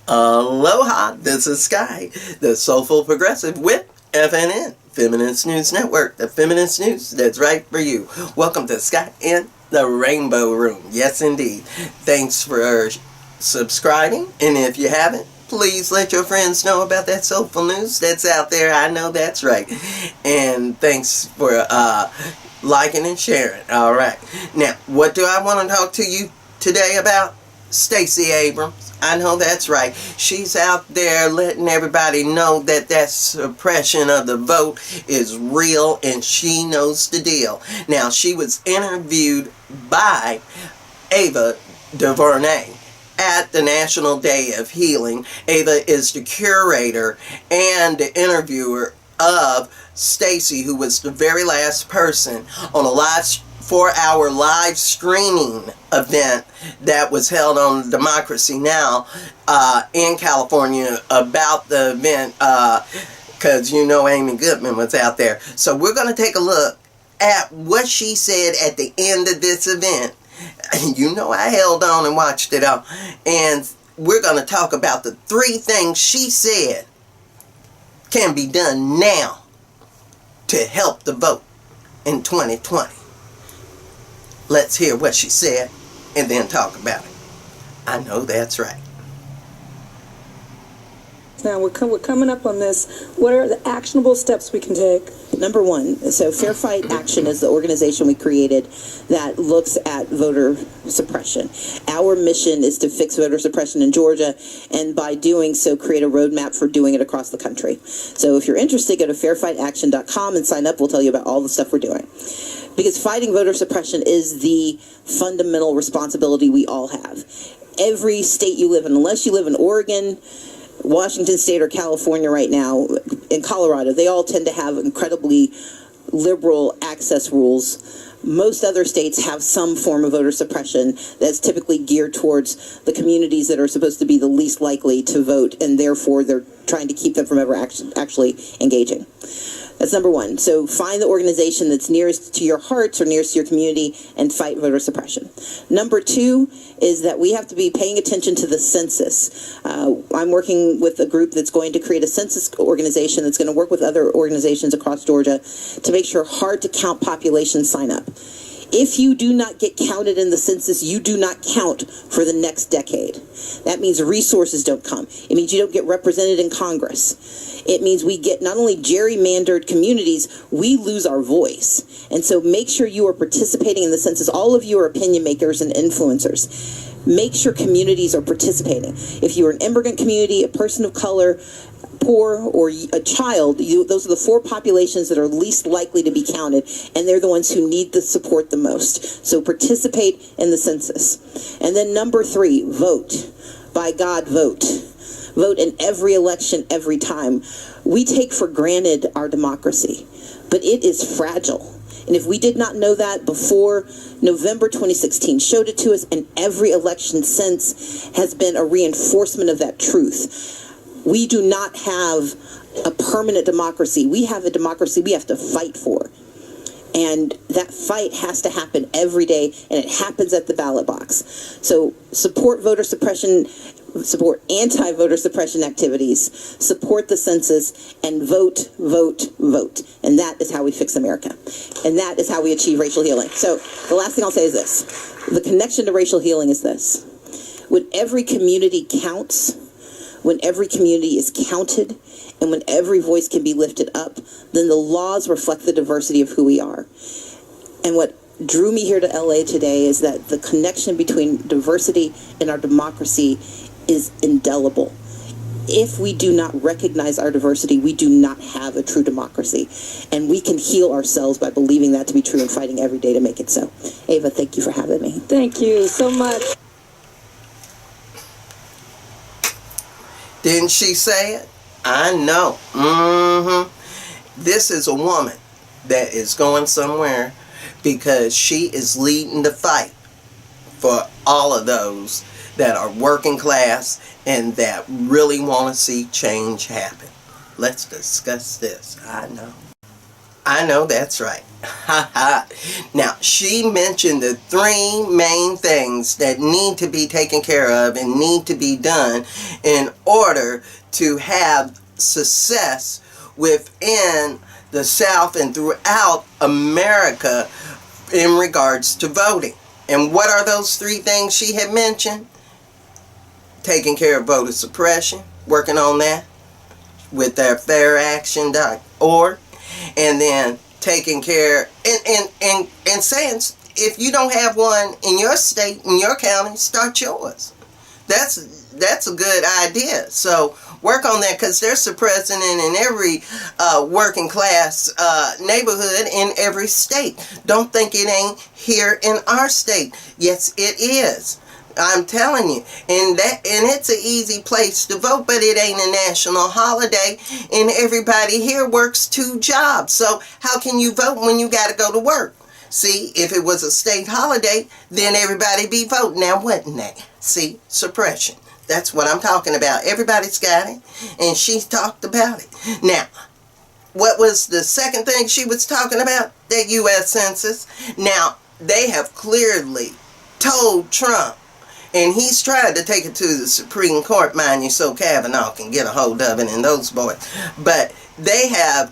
Aloha, this is Sky, the soulful progressive with FNN-Feminist News Network, the feminist news that's right for you. Welcome to Sky in the Rainbow Room. Yes, indeed. Thanks for subscribing, and if you haven't, please let your friends know about that soulful news that's out there. I know that's right. And thanks for liking and sharing. All right. Now, what do I want to talk to you today about? Stacey Abrams. I know that's right. She's out there letting everybody know that that suppression of the vote is real and she knows the deal. Now, she was interviewed by Ava DuVernay at the National Day of Healing. Ava is the curator and the interviewer of Stacey, who was the very last person on a live 4-hour live streaming event that was held on Democracy Now! In California about the event, because you know Amy Goodman was out there. So we're going to take a look at what she said at the end of this event. You know I held on and watched it all. And we're going to talk about the 3 things she said can be done now to help the vote in 2020. Let's hear what she said and then talk about it. I know that's right. Now we're coming up on this. What are the actionable steps we can take? Number 1, so Fair Fight Action is the organization we created that looks at voter suppression. Our mission is to fix voter suppression in Georgia, and by doing so, create a roadmap for doing it across the country. So if you're interested, go to fairfightaction.com and sign up. We'll tell you about all the stuff we're doing. Because fighting voter suppression is the fundamental responsibility we all have. Every state you live in, unless you live in Oregon, Washington State, or California right now, in Colorado, they all tend to have incredibly liberal access rules. Most other states have some form of voter suppression that's typically geared towards the communities that are supposed to be the least likely to vote, and therefore they're trying to keep them from ever actually engaging. That's number 1. So find the organization that's nearest to your hearts or nearest to your community and fight voter suppression. Number 2 is that we have to be paying attention to the census. I'm working with a group that's going to create a census organization that's going to work with other organizations across Georgia to make sure hard-to-count populations sign up. If you do not get counted in the census, you do not count for the next decade. That means resources don't come. It means you don't get represented in Congress. It means we get not only gerrymandered communities, we lose our voice. And so make sure you are participating in the census. All of you are opinion makers and influencers. Make sure communities are participating. If you're an immigrant community, a person of color, poor, or a child, those are the 4 populations that are least likely to be counted, and they're the ones who need the support the most. So participate in the census. And then number 3, vote. By God, vote. Vote in every election, every time. We take for granted our democracy, but it is fragile. And if we did not know that before, November 2016 showed it to us, and every election since has been a reinforcement of that truth. We do not have a permanent democracy. We have a democracy we have to fight for. And that fight has to happen every day, and it happens at the ballot box. So support voter suppression, support anti-voter suppression activities, support the census, and vote, vote, vote. And that is how we fix America. And that is how we achieve racial healing. So the last thing I'll say is this. The connection to racial healing is this. When every community counts, when every community is counted, and when every voice can be lifted up, then the laws reflect the diversity of who we are. And what drew me here to LA today is that the connection between diversity and our democracy is indelible. If we do not recognize our diversity, we do not have a true democracy. And we can heal ourselves by believing that to be true and fighting every day to make it so. Ava, thank you for having me. Thank you so much. Didn't she say it? I know. This is a woman that is going somewhere because she is leading the fight for all of those that are working class and that really want to see change happen. Let's discuss this. I know. I know that's right. Ha ha. Now, she mentioned the three main things that need to be taken care of and need to be done in order to have success within the South and throughout America in regards to voting. And what are those three things she had mentioned? Taking care of voter suppression, working on that with their fairaction.org, and then taking care and saying, if you don't have one in your state, in your county, start yours. That's a good idea. So work on that, because they're suppressing it in every working class neighborhood in every state. Don't think it ain't here in our state. Yes, it is. I'm telling you, and it's an easy place to vote, but it ain't a national holiday, and everybody here works 2 jobs. So how can you vote when you got to go to work? See, if it was a state holiday, then everybody be voting. Now, wouldn't they? See, suppression. That's what I'm talking about. Everybody's got it, and she talked about it. Now, what was the second thing she was talking about? The U.S. Census. Now, they have clearly told Trump, and he's tried to take it to the Supreme Court, mind you, so Kavanaugh can get a hold of it and those boys. But they have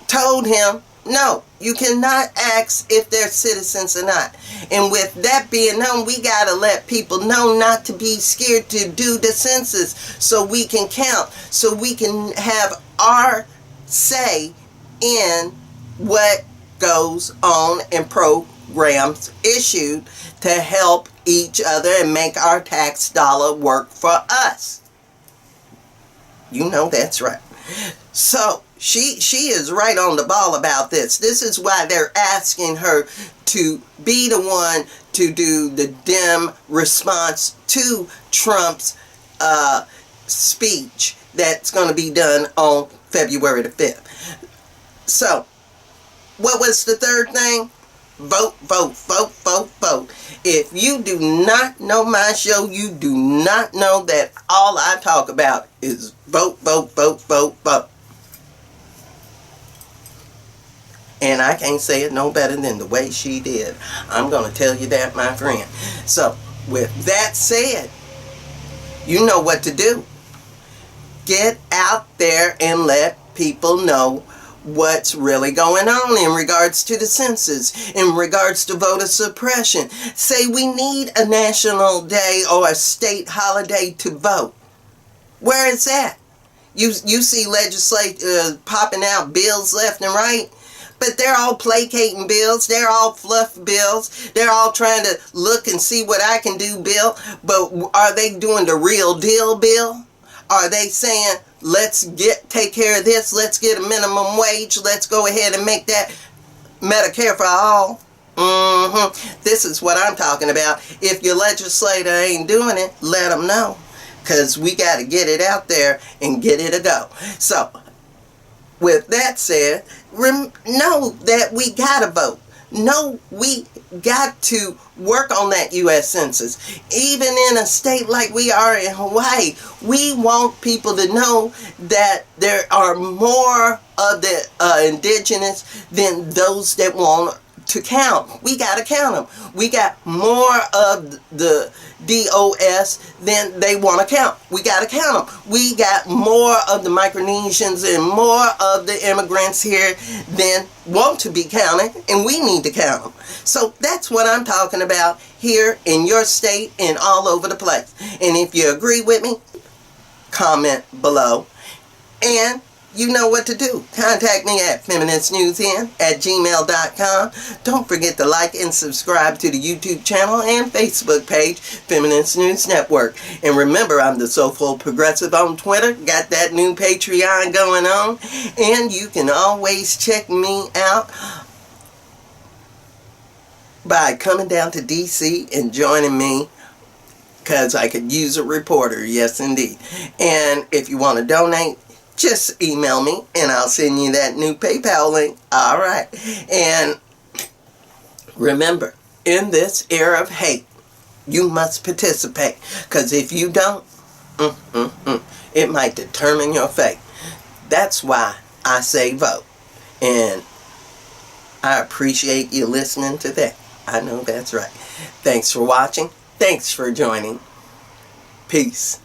told him, no, you cannot ask if they're citizens or not. And with that being known, we got to let people know not to be scared to do the census, so we can count, so we can have our say in what goes on and programs issued to help each other and make our tax dollar work for us. You know that's right. So she is right on the ball about this. This is why they're asking her to be the one to do the Dem response to Trump's speech that's going to be done on February the 5th. So, what was the third thing? Vote, vote, vote, vote, vote. If you do not know my show, you do not know that all I talk about is vote, vote, vote, vote, vote. And I can't say it no better than the way she did. I'm going to tell you that, my friend. So, with that said, you know what to do. Get out there and let people know what's really going on in regards to the census, in regards to voter suppression. Say we need a national day or a state holiday to vote. Where is that? You see legislators popping out bills left and right, but they're all placating bills. They're all fluff bills. They're all trying to look and see what I can do bill. But are they doing the real deal bill? Are they saying, let's take care of this, let's get a minimum wage, let's go ahead and make that Medicare for all? This is what I'm talking about. If your legislator ain't doing it, let them know, because we got to get it out there and get it a go. So, with that said, know that we got to vote. No, we got to work on that U.S. Census. Even in a state like we are in Hawaii, we want people to know that there are more of the indigenous than those that want to count. We got to count them. We got more of the DOS than they want to count. We got to count them. We got more of the Micronesians and more of the immigrants here than want to be counted, and we need to count them. So that's what I'm talking about here in your state and all over the place. And if you agree with me, comment below. And you know what to do. Contact me at FeministNewsN@gmail.com. Don't forget to like and subscribe to the YouTube channel and Facebook page, Feminist News Network. And remember, I'm the Soulful Progressive on Twitter. Got that new Patreon going on. And you can always check me out by coming down to DC and joining me, because I could use a reporter. Yes, indeed. And if you want to donate, just email me and I'll send you that new PayPal link. All right. And remember, in this era of hate, you must participate. Because if you don't, it might determine your fate. That's why I say vote. And I appreciate you listening to that. I know that's right. Thanks for watching. Thanks for joining. Peace.